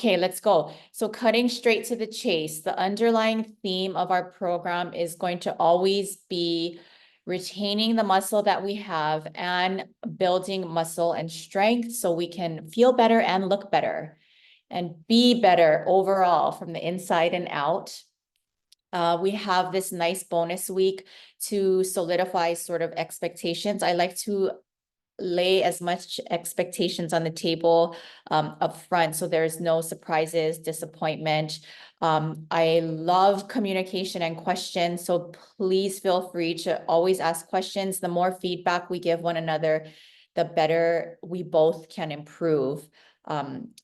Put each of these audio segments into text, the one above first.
Okay, let's go. So cutting straight to the chase, the underlying theme of our program is going to always be retaining the muscle that we have and building muscle and strength so we can feel better and look better and be better overall from the inside and out. We have this nice bonus week to solidify sort of expectations. I like to lay as much expectations on the table up front so there's no surprises, disappointment. I love communication and questions, so please feel free to always ask questions. The more feedback we give one another, the better we both can improve.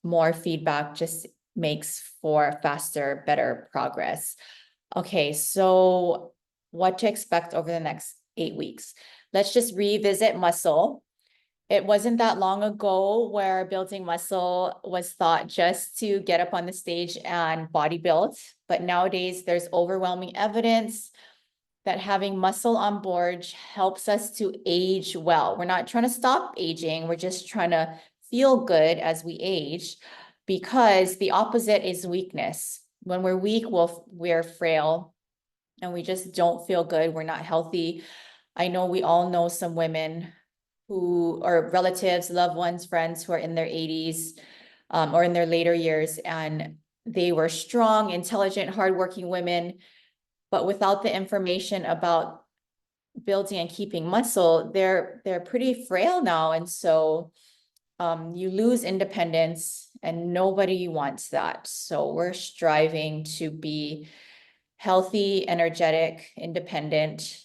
More feedback just makes for faster, better progress. Okay, so what to expect over the next 8 weeks? Let's just revisit muscle. It wasn't that long ago where building muscle was thought just to get up on the stage and body build. But nowadays there's overwhelming evidence that having muscle on board helps us to age well. We're not trying to stop aging. We're just trying to feel good as we age, because the opposite is weakness. When we're weak, we're frail and we just don't feel good. We're not healthy. I know we all know some women who are relatives, loved ones, friends who are in their 80s or in their later years, and they were strong, intelligent, hardworking women, but without the information about building and keeping muscle, they're pretty frail now. And so you lose independence and nobody wants that. So we're striving to be healthy, energetic, independent.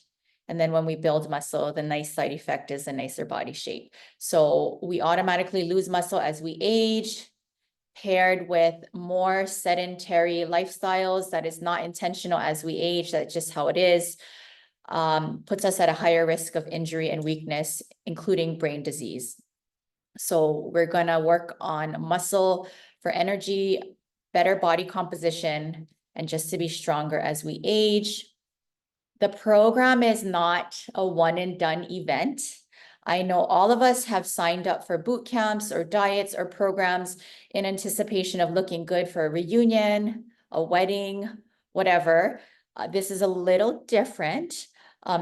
And then when we build muscle, the nice side effect is a nicer body shape. So we automatically lose muscle as we age, paired with more sedentary lifestyles that is not intentional as we age, that's just how it is, puts us at a higher risk of injury and weakness, including brain disease. So we're gonna work on muscle for energy, better body composition, and just to be stronger as we age. The program is not a one and done event. I know all of us have signed up for boot camps or diets or programs in anticipation of looking good for a reunion, a wedding, whatever. This is a little different.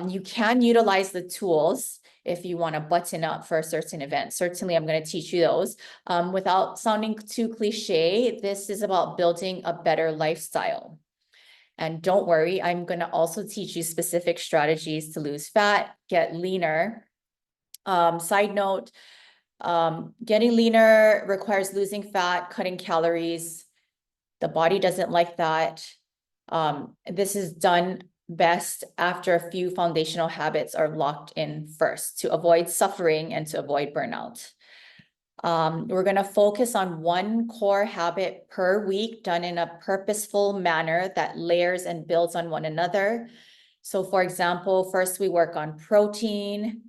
You can utilize the tools if you want to button up for a certain event. Certainly, I'm going to teach you those. Without sounding too cliche, this is about building a better lifestyle. And don't worry, I'm going to also teach you specific strategies to lose fat, get leaner. Side note, getting leaner requires losing fat, cutting calories. The body doesn't like that. This is done best after a few foundational habits are locked in first to avoid suffering and to avoid burnout. We're going to focus on one core habit per week done in a purposeful manner that layers and builds on one another. So for example, first we work on protein,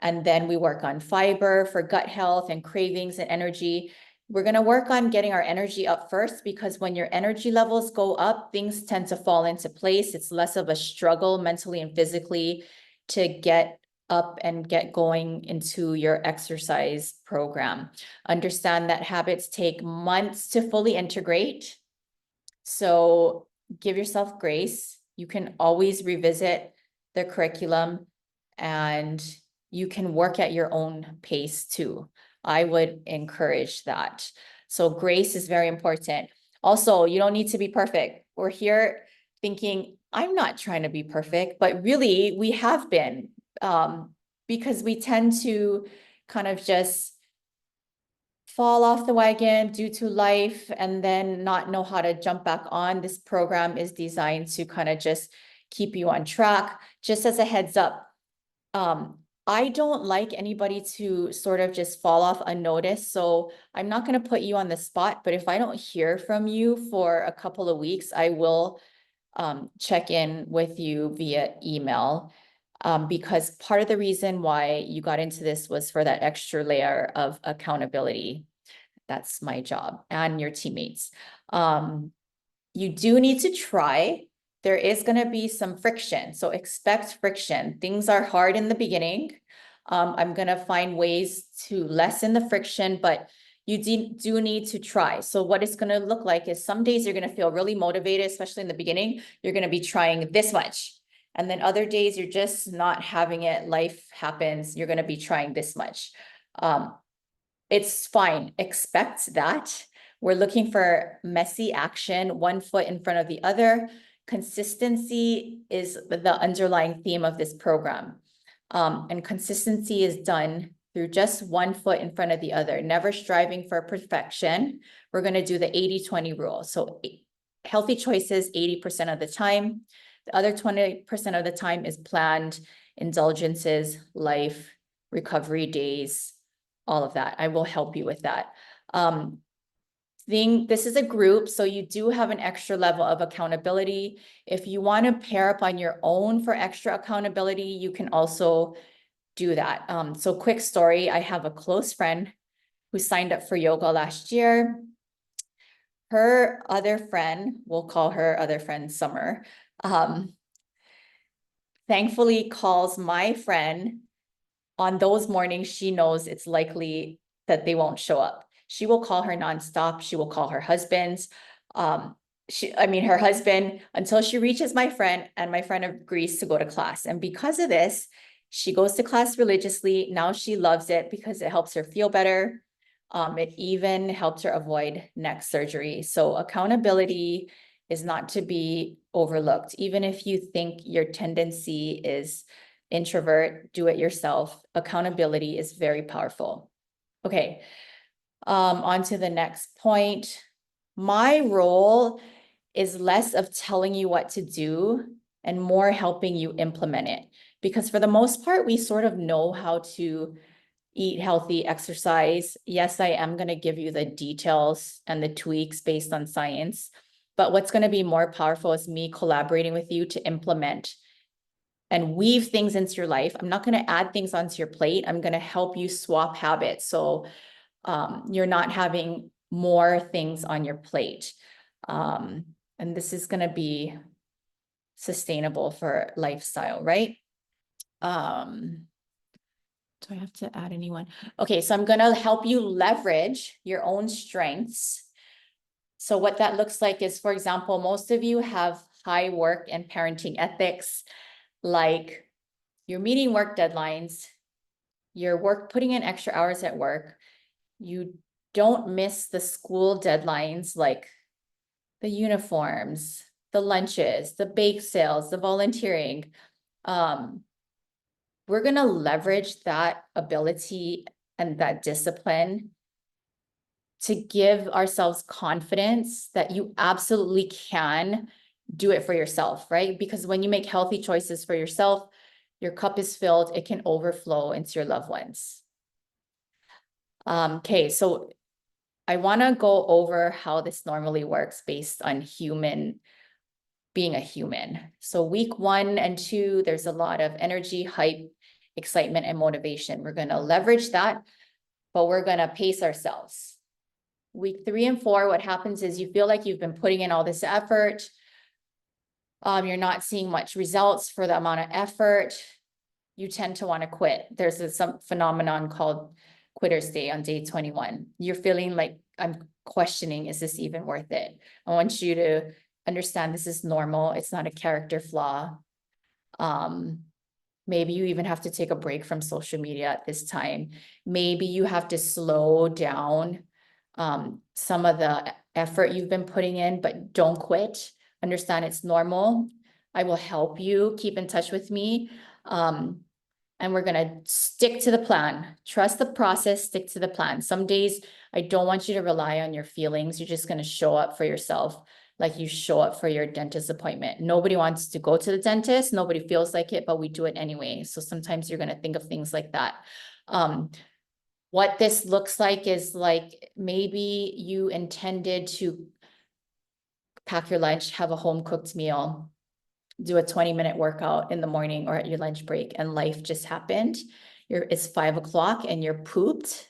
and then we work on fiber for gut health and cravings and energy. We're going to work on getting our energy up first, because when your energy levels go up, things tend to fall into place. It's less of a struggle mentally and physically to get up and get going into your exercise program. Understand that habits take months to fully integrate. So give yourself grace. You can always revisit the curriculum and you can work at your own pace too. I would encourage that. So grace is very important. Also, you don't need to be perfect. We're here thinking, I'm not trying to be perfect, but really we have been, because we tend to kind of just fall off the wagon due to life and then not know how to jump back on. This program is designed to kind of just keep you on track. Just as a heads up, I don't like anybody to sort of just fall off unnoticed. So I'm not going to put you on the spot, but if I don't hear from you for a couple of weeks, I will check in with you via email. Because part of the reason why you got into this was for that extra layer of accountability. That's my job and your teammates. You do need to try. There is going to be some friction. So expect friction. Things are hard in the beginning. I'm going to find ways to lessen the friction, but you do need to try. So what it's going to look like is some days you're going to feel really motivated, especially in the beginning. You're going to be trying this much. And then other days you're just not having it. Life happens. You're going to be trying this much. It's fine. Expect that. We're looking for messy action, one foot in front of the other. Consistency is the underlying theme of this program. And consistency is done through just one foot in front of the other, never striving for perfection. We're going to do the 80-20 rule. So healthy choices 80% of the time. The other 20% of the time is planned indulgences, life, recovery days, all of that. I will help you with that. This is a group, so you do have an extra level of accountability. If you want to pair up on your own for extra accountability, you can also do that. So quick story, I have a close friend who signed up for yoga last year. Her other friend, we'll call her other friend Summer, thankfully calls my friend on those mornings. She knows it's likely that they won't show up. She will call her nonstop. She will call her husband. Her husband, until she reaches my friend, and my friend agrees to go to class. And because of this, she goes to class religiously. Now she loves it because it helps her feel better. It even helps her avoid neck surgery. So accountability is not to be overlooked. Even if you think your tendency is introvert, do it yourself. Accountability is very powerful. Okay, on to the next point. My role is less of telling you what to do and more helping you implement it. Because for the most part, we sort of know how to eat healthy, exercise. Yes, I am going to give you the details and the tweaks based on science. But what's going to be more powerful is me collaborating with you to implement and weave things into your life. I'm not going to add things onto your plate. I'm going to help you swap habits. So you're not having more things on your plate. And this is going to be sustainable for lifestyle, right? Do I have to add anyone? Okay, so I'm going to help you leverage your own strengths. So what that looks like is, for example, most of you have high work and parenting ethics, like you're meeting work deadlines, you're putting in extra hours at work, you don't miss the school deadlines, like the uniforms, the lunches, the bake sales, the volunteering. We're going to leverage that ability and that discipline to give ourselves confidence that you absolutely can do it for yourself, right? Because when you make healthy choices for yourself, your cup is filled, it can overflow into your loved ones. Okay, so I want to go over how this normally works based on being a human. So week 1 and 2, there's a lot of energy, hype, excitement, and motivation. We're going to leverage that, but we're going to pace ourselves. Week 3 and 4, what happens is you feel like you've been putting in all this effort. You're not seeing much results for the amount of effort. You tend to want to quit. There's some phenomenon called Quitter's Day on day 21. You're feeling like, I'm questioning, is this even worth it? I want you to understand this is normal. It's not a character flaw. Maybe you even have to take a break from social media at this time. Maybe you have to slow down some of the effort you've been putting in, but don't quit. Understand it's normal. I will help you. Keep in touch with me. And we're going to stick to the plan. Trust the process, stick to the plan. Some days I don't want you to rely on your feelings. You're just going to show up for yourself like you show up for your dentist appointment. Nobody wants to go to the dentist. Nobody feels like it, but we do it anyway. So sometimes you're going to think of things like that. What this looks like is like maybe you intended to pack your lunch, have a home cooked meal, do a 20-minute workout in the morning or at your lunch break, and life just happened. It's 5 o'clock and you're pooped.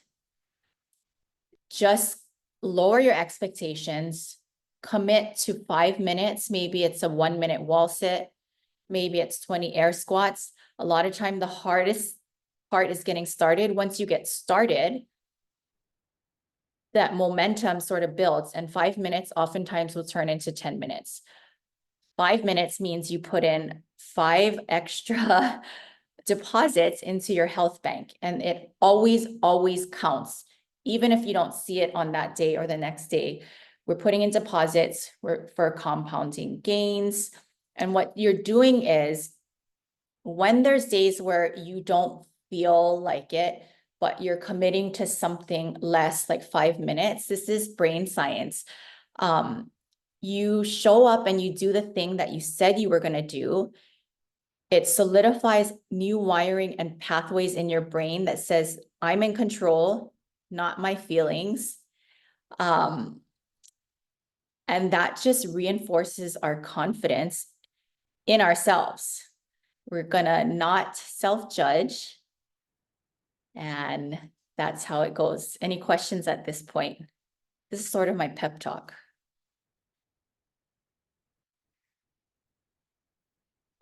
Just lower your expectations, commit to 5 minutes. Maybe it's a 1-minute wall sit. Maybe it's 20 air squats. A lot of time, the hardest part is getting started. Once you get started, that momentum sort of builds, and 5 minutes oftentimes will turn into 10 minutes. 5 minutes means you put in 5 extra deposits into your health bank, and it always, always counts. Even if you don't see it on that day or the next day, we're putting in deposits for compounding gains. And what you're doing is, when there's days where you don't feel like it, but you're committing to something less, like 5 minutes, this is brain science. You show up and you do the thing that you said you were going to do. It solidifies new wiring and pathways in your brain that says, I'm in control, not my feelings. And that just reinforces our confidence in ourselves. We're gonna not self-judge. And that's how it goes. Any questions at this point? This is sort of my pep talk.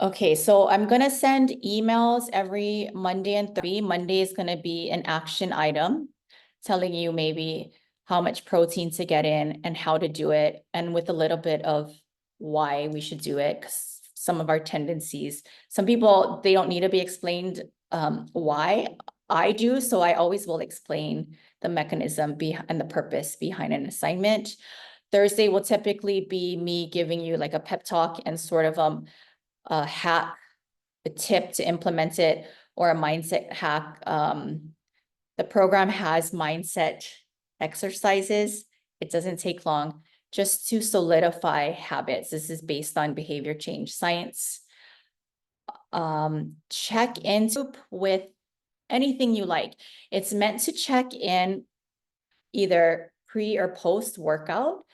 Okay, so I'm gonna send emails every Monday and Thursday. Monday is gonna be an action item telling you maybe how much protein to get in and how to do it, and with a little bit of why we should do it, because some of our tendencies, some people, they don't need to be explained why. I do, so I always will explain the mechanism and the purpose behind an assignment. Thursday will typically be me giving you like a pep talk and sort of a hack, a tip to implement it, or a mindset hack. The program has mindset exercises. It doesn't take long, just to solidify habits. This is based on behavior change science. Check in with anything you like. It's meant to check in either pre or post workout,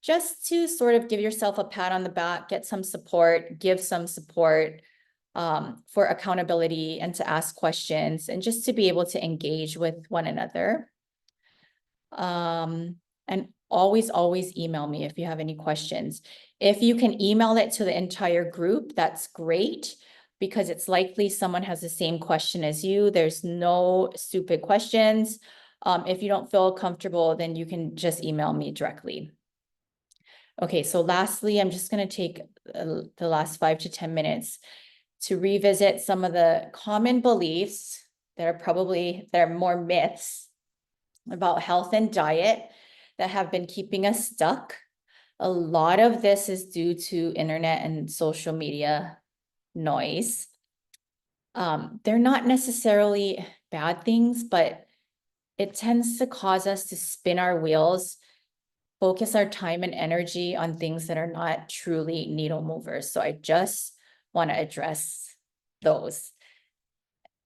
just to sort of give yourself a pat on the back, get some support, give some support for accountability, and to ask questions, and just to be able to engage with one another. And always, always email me if you have any questions. If you can email it to the entire group, that's great, because it's likely someone has the same question as you. There's no stupid questions. If you don't feel comfortable, then you can just email me directly. Okay, so lastly, I'm just going to take the last 5 to 10 minutes to revisit some of the common beliefs that are more myths about health and diet that have been keeping us stuck. A lot of this is due to internet and social media noise. They're not necessarily bad things, but it tends to cause us to spin our wheels, focus our time and energy on things that are not truly needle movers. So I just want to address those.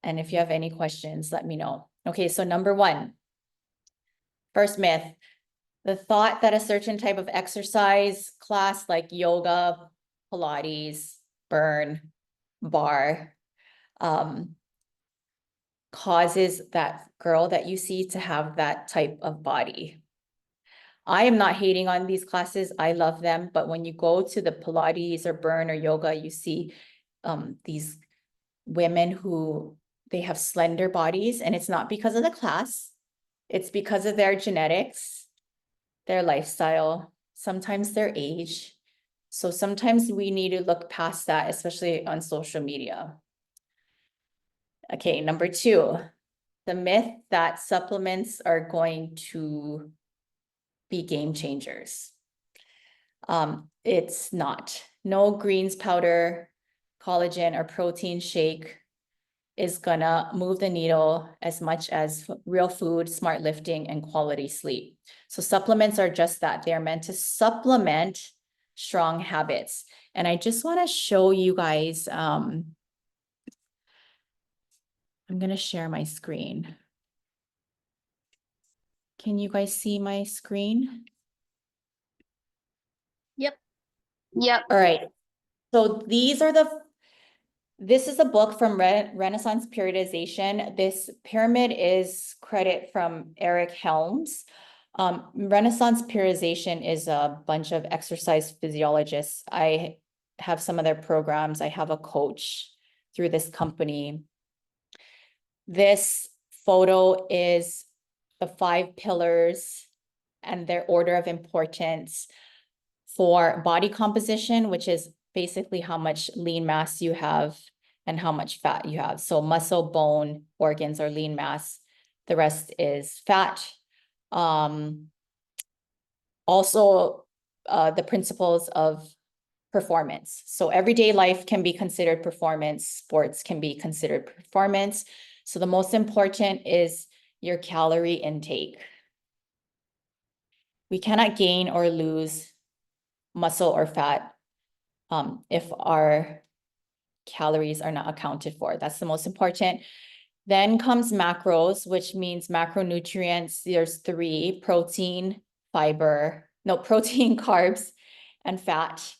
And if you have any questions, let me know. Okay, so number 1, first myth, the thought that a certain type of exercise class like yoga, Pilates, burn, bar, causes that girl that you see to have that type of body. I am not hating on these classes. I love them. But when you go to the Pilates or burn or yoga, you see these women who they have slender bodies, and it's not because of the class. It's because of their genetics, their lifestyle, sometimes their age. So sometimes we need to look past that, especially on social media. Okay, number 2, the myth that supplements are going to be game changers. It's not. No greens powder, collagen, or protein shake is gonna move the needle as much as real food, smart lifting, and quality sleep. So supplements are just that. They are meant to supplement strong habits. And I just want to show you guys, I'm gonna share my screen. Can you guys see my screen? Yep. All right. So this is a book from Renaissance Periodization. This pyramid is credit from Eric Helms. Renaissance Periodization is a bunch of exercise physiologists. I have some of their programs. I have a coach through this company. This photo is the 5 pillars and their order of importance for body composition, which is basically how much lean mass you have and how much fat you have. So muscle, bone, organs are lean mass. The rest is fat. Also, the principles of performance. So everyday life can be considered performance. Sports can be considered performance. So the most important is your calorie intake. We cannot gain or lose muscle or fat if our calories are not accounted for. That's the most important. Then comes macros, which means macronutrients. There's three: protein, protein, carbs, and fat.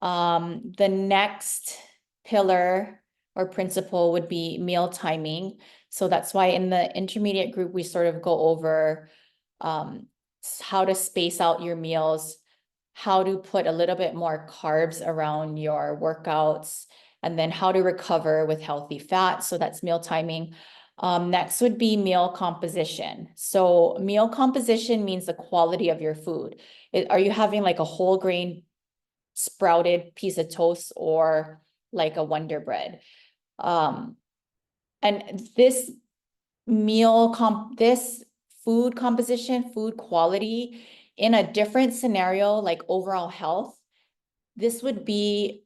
The next pillar or principle would be meal timing. So that's why in the intermediate group, we sort of go over how to space out your meals, how to put a little bit more carbs around your workouts, and then how to recover with healthy fat. So that's meal timing. Next would be meal composition. So meal composition means the quality of your food. Are you having like a whole grain sprouted piece of toast or like a Wonder Bread? And this this food composition, food quality in a different scenario, like overall health, this would be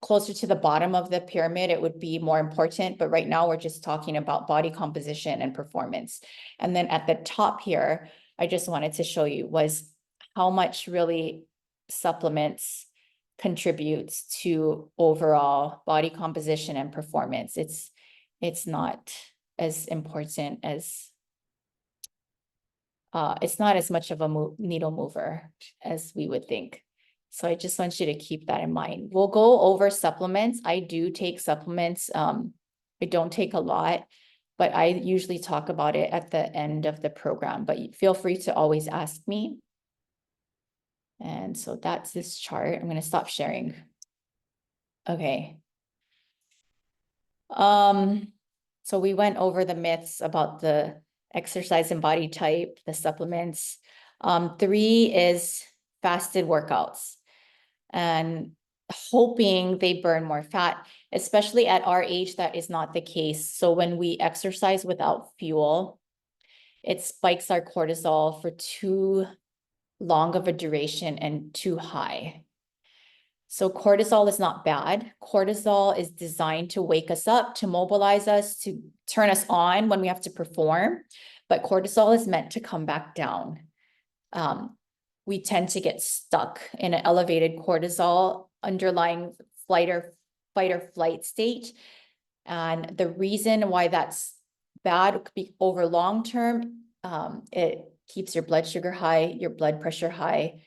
closer to the bottom of the pyramid. It would be more important, but right now we're just talking about body composition and performance. And then at the top here, I just wanted to show you was how much really supplements contributes to overall body composition and performance. It's not as important as it's not as much of a needle mover as we would think. So I just want you to keep that in mind. We'll go over supplements. I do take supplements. I don't take a lot, but I usually talk about it at the end of the program, but feel free to always ask me. And so that's this chart. I'm going to stop sharing. Okay. So we went over the myths about the exercise and body type, the supplements. 3 is fasted workouts and hoping they burn more fat, especially at our age, that is not the case. So when we exercise without fuel, it spikes our cortisol for too long of a duration and too high. So cortisol is not bad. Cortisol is designed to wake us up, to mobilize us, to turn us on when we have to perform. But cortisol is meant to come back down. We tend to get stuck in an elevated cortisol underlying fight or flight state. And the reason why that's bad could be over long term, it keeps your blood sugar high, your blood pressure high.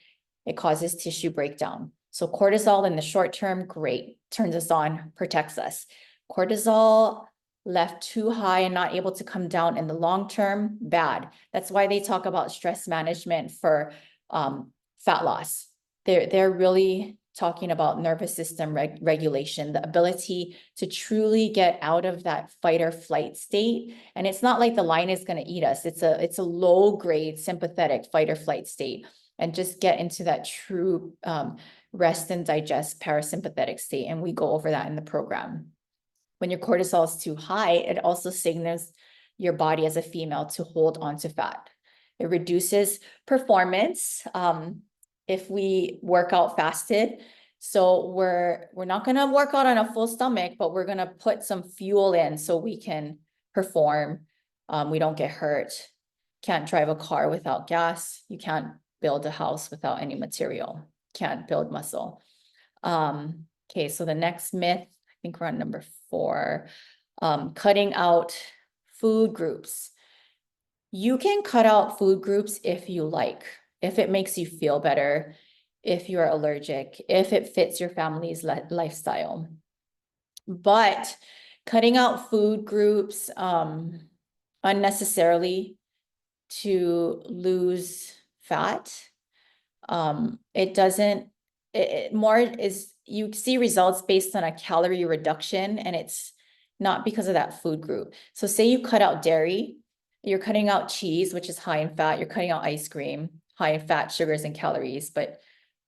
It causes tissue breakdown. So cortisol in the short term, great, turns us on, protects us. Cortisol left too high and not able to come down in the long term, bad. That's why they talk about stress management for fat loss. They're really talking about nervous system regulation, the ability to truly get out of that fight or flight state. And it's not like the lion is going to eat us. It's a low grade sympathetic fight or flight state, and just get into that true rest and digest parasympathetic state. And we go over that in the program. When your cortisol is too high, it also signals your body as a female to hold on to fat. It reduces performance if we work out fasted. So we're not going to work out on a full stomach, but we're going to put some fuel in so we can perform. We don't get hurt. Can't drive a car without gas. You can't build a house without any material. Can't build muscle. Okay, so the next myth, I think we're on number 4, cutting out food groups. You can cut out food groups if you like, if it makes you feel better, if you're allergic, if it fits your family's lifestyle. But cutting out food groups unnecessarily to lose fat, you see results based on a calorie reduction, and it's not because of that food group. So say you cut out dairy, You're cutting out cheese, which is high in fat. You're cutting out ice cream, high in fat, sugars, and calories. But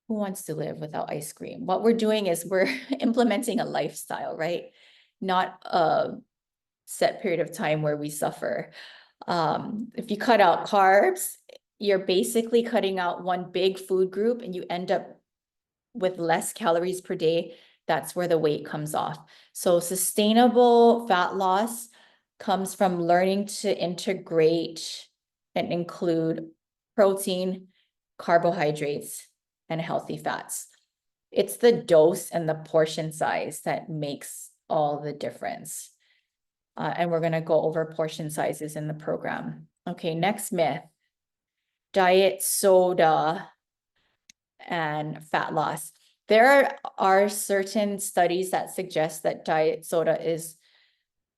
who wants to live without ice cream? What we're doing is we're implementing a lifestyle, right? Not a set period of time where we suffer. If you cut out carbs, you're basically cutting out one big food group and you end up with less calories per day. That's where the weight comes off. So sustainable fat loss comes from learning to integrate and include protein, carbohydrates, and healthy fats. It's the dose and the portion size that makes all the difference. And we're going to go over portion sizes in the program. Okay, next myth. Diet soda and fat loss. There are certain studies that suggest that diet soda is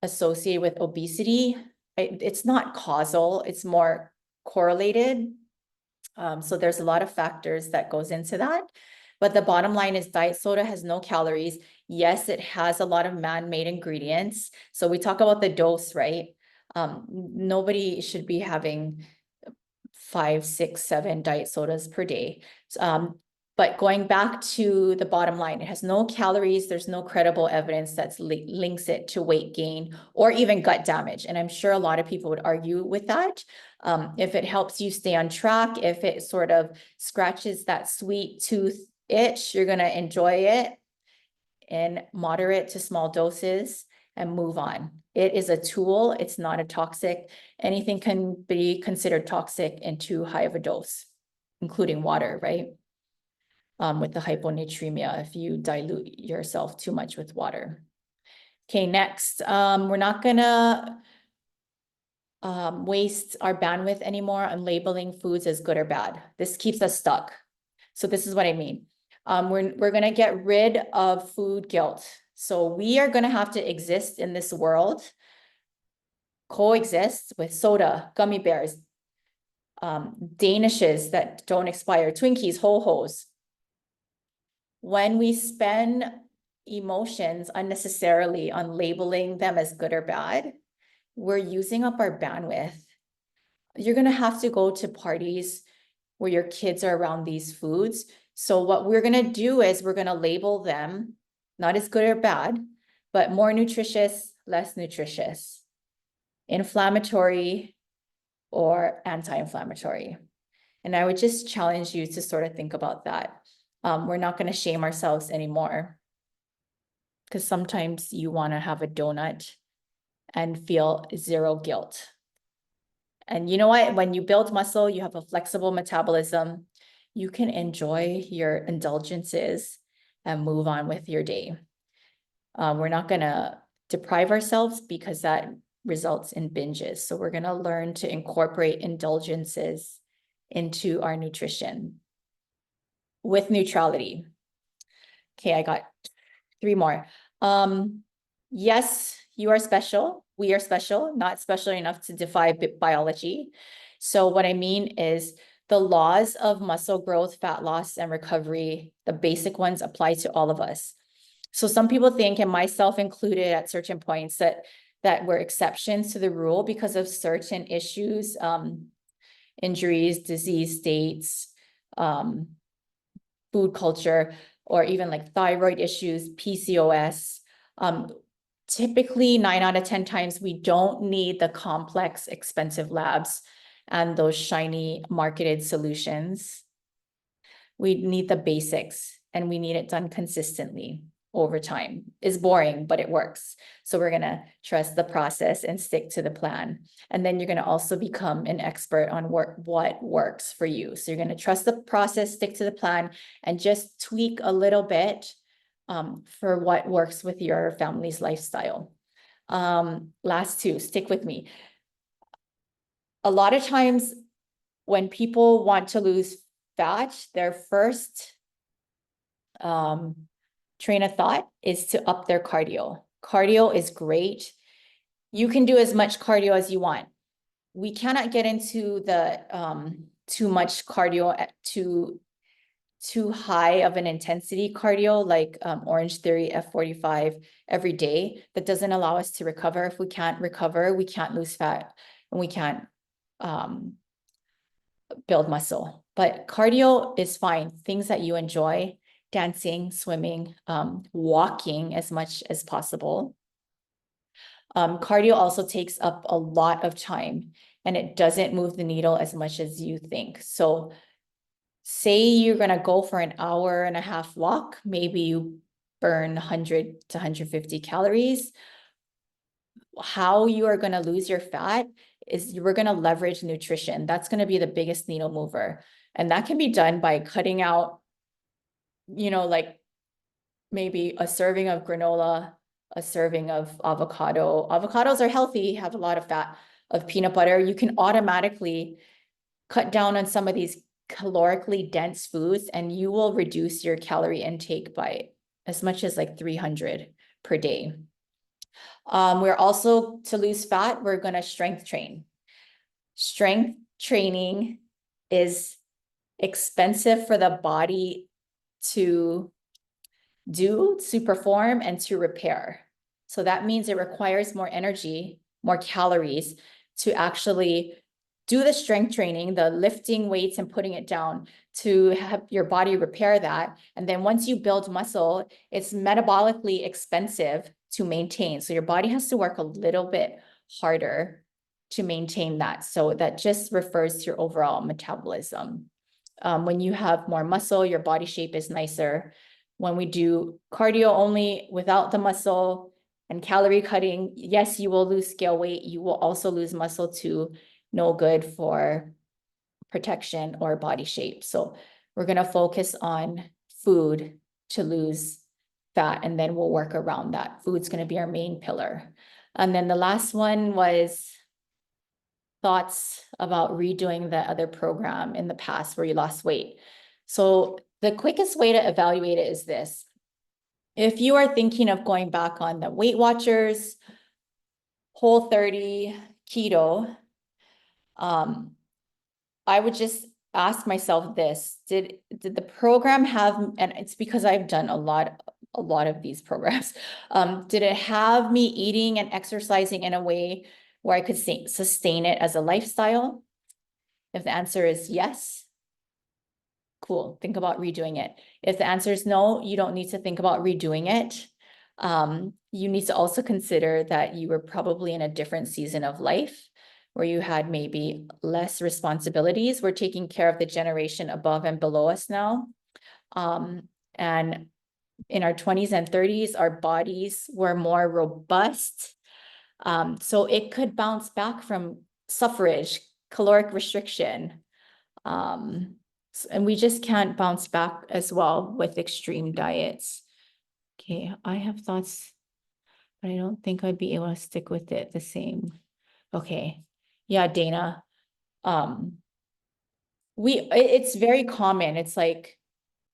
associated with obesity. It's not causal, it's more correlated. So there's a lot of factors that goes into that. But the bottom line is diet soda has no calories. Yes, it has a lot of man-made ingredients. So we talk about the dose, right? Nobody should be having 5, 6, 7 diet sodas per day. But going back to the bottom line, it has no calories. There's no credible evidence that links it to weight gain or even gut damage. And I'm sure a lot of people would argue with that. If it helps you stay on track, if it sort of scratches that sweet tooth itch, you're going to enjoy it in moderate to small doses and move on. It is a tool. It's not a toxic. Anything can be considered toxic in too high of a dose, including water, right? With the hyponatremia, if you dilute yourself too much with water. Okay, next, we're not gonna waste our bandwidth anymore on labeling foods as good or bad. This keeps us stuck. So this is what I mean. We're gonna get rid of food guilt. So we are gonna have to exist in this world, coexist with soda, gummy bears, Danishes that don't expire, Twinkies, Ho-Hos. When we spend emotions unnecessarily on labeling them as good or bad, we're using up our bandwidth. You're gonna have to go to parties where your kids are around these foods. So what we're gonna do is we're gonna label them, not as good or bad, but more nutritious, less nutritious, inflammatory, or anti-inflammatory. And I would just challenge you to sort of think about that. We're not going to shame ourselves anymore because sometimes you want to have a donut and feel zero guilt. And you know what? When you build muscle, you have a flexible metabolism. You can enjoy your indulgences and move on with your day. We're not going to deprive ourselves because that results in binges. So we're going to learn to incorporate indulgences into our nutrition with neutrality. Okay, I got 3 more. Yes, you are special. We are special, not special enough to defy biology. So what I mean is the laws of muscle growth, fat loss, and recovery, the basic ones apply to all of us. So some people think, and myself included at certain points, that we're exceptions to the rule because of certain issues, injuries, disease states, food culture, or even like thyroid issues, PCOS. Typically 9 out of 10 times, we don't need the complex, expensive labs and those shiny marketed solutions. We need the basics and we need it done consistently over time. It's boring, but it works. So we're gonna trust the process and stick to the plan. And then you're gonna also become an expert on what works for you. So you're gonna trust the process, stick to the plan, and just tweak a little bit for what works with your family's lifestyle. Last 2, stick with me. A lot of times when people want to lose fat, their first train of thought is to up their cardio. Cardio is great. You can do as much cardio as you want. We cannot get into the too much cardio at too high of an intensity cardio like Orange Theory F45 every day. That doesn't allow us to recover. If we can't recover, we can't lose fat. and we can't build muscle. But cardio is fine. Things that you enjoy, dancing, swimming, walking as much as possible. Cardio also takes up a lot of time and it doesn't move the needle as much as you think. So say you're going to go for an hour and a half walk, maybe you burn 100 to 150 calories. How you are going to lose your fat is we're going to leverage nutrition. That's going to be the biggest needle mover. And that can be done by cutting out, like maybe a serving of granola, a serving of avocado. Avocados are healthy, have a lot of fat, of peanut butter. You can automatically cut down on some of these calorically dense foods and you will reduce your calorie intake by as much as like 300 per day. We're also, to lose fat, we're going to strength train. Strength training is expensive for the body to do, to perform, and to repair. So that means it requires more energy, more calories to actually do the strength training, the lifting weights and putting it down to have your body repair that. And then once you build muscle, it's metabolically expensive to maintain. So your body has to work a little bit harder to maintain that. So that just refers to your overall metabolism. When you have more muscle, your body shape is nicer. When we do cardio only without the muscle and calorie cutting, yes, you will lose scale weight. You will also lose muscle too. No good for protection or body shape. So we're going to focus on food to lose fat, and then we'll work around that. Food's going to be our main pillar. And then the last one was thoughts about redoing the other program in the past where you lost weight. So the quickest way to evaluate it is this. If you are thinking of going back on the Weight Watchers, Whole30, keto, I would just ask myself this, did the program have, and it's because I've done a lot of these programs, did it have me eating and exercising in a way where I could sustain it as a lifestyle? If the answer is yes, cool, think about redoing it. If the answer is no, you don't need to think about redoing it. You need to also consider that you were probably in a different season of life where you had maybe less responsibilities. We're taking care of the generation above and below us now. And in our 20s and 30s, our bodies were more robust. So it could bounce back from suffrage, caloric restriction. And we just can't bounce back as well with extreme diets. Okay, I have thoughts, but I don't think I'd be able to stick with it the same. Okay. Yeah, Dana. It's very common. It's like,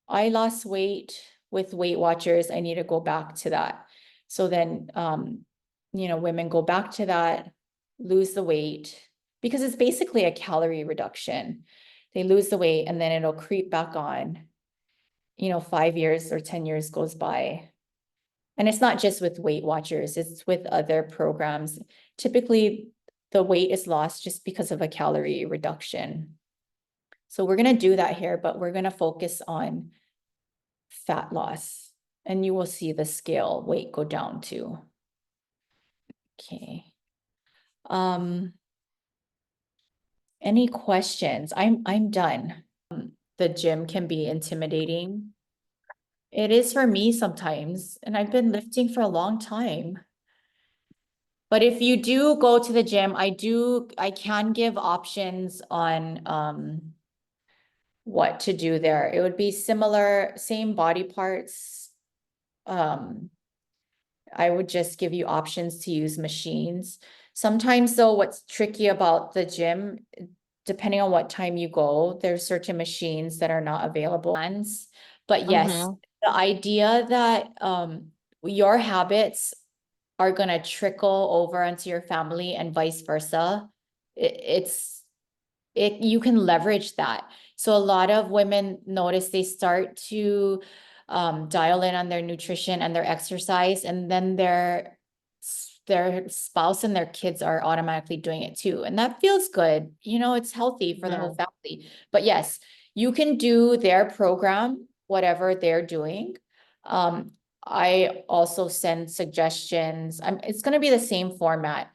I lost weight with Weight Watchers. I need to go back to that. So then, women go back to that, lose the weight, because it's basically a calorie reduction. They lose the weight and then it'll creep back on, 5 years or 10 years goes by. And it's not just with Weight Watchers, it's with other programs. Typically, the weight is lost just because of a calorie reduction. So we're going to do that here, but we're going to focus on fat loss. And you will see the scale weight go down too. Okay. Any questions? I'm done. The gym can be intimidating. It is for me sometimes, and I've been lifting for a long time. But if you do go to the gym, I can give options on what to do there. It would be similar, same body parts. I would just give you options to use machines. Sometimes though, what's tricky about the gym, depending on what time you go, there's certain machines that are not available. But yes, the idea that your habits are going to trickle over onto your family and vice versa, you can leverage that. So a lot of women notice they start to dial in on their nutrition and their exercise, and then their their spouse and their kids are automatically doing it too. And that feels good. It's healthy for the whole family. But yes, you can do their program, whatever they're doing. I also send suggestions. It's going to be the same format.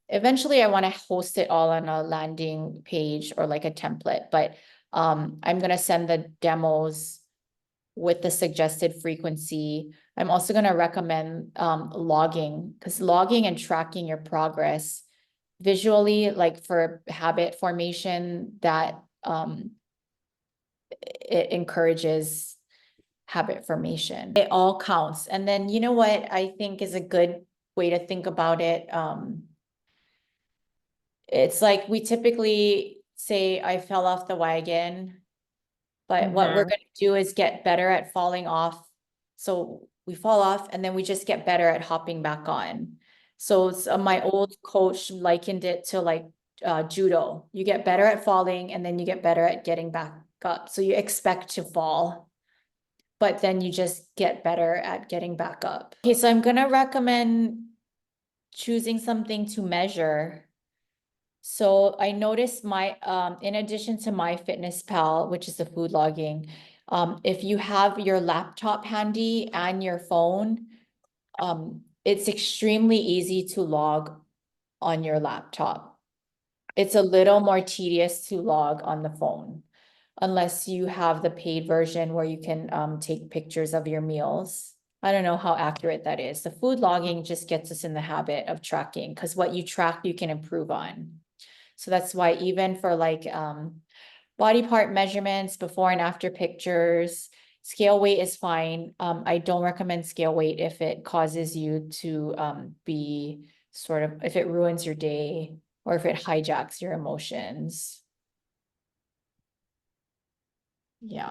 Eventually, I want to host it all on a landing page or like a template, but I'm going to send the demos with the suggested frequency. I'm also going to recommend logging, because logging and tracking your progress visually, like for habit formation, that it encourages habit formation. It all counts. And then you know what I think is a good way to think about it. It's like we typically say, I fell off the wagon, but what we're gonna do is get better at falling off. So we fall off and then we just get better at hopping back on. So my old coach likened it to like judo. You get better at falling and then you get better at getting back up. So you expect to fall, but then you just get better at getting back up. Okay, so I'm gonna recommend choosing something to measure. So I noticed in addition to MyFitnessPal, which is the food logging, if you have your laptop handy and your phone, it's extremely easy to log on your laptop. It's a little more tedious to log on the phone, unless you have the paid version where you can take pictures of your meals. I don't know how accurate that is. The food logging just gets us in the habit of tracking, because what you track, you can improve on. So that's why even for like body part measurements, before and after pictures, scale weight is fine. I don't recommend scale weight if it causes you to be if it ruins your day or if it hijacks your emotions. Yeah.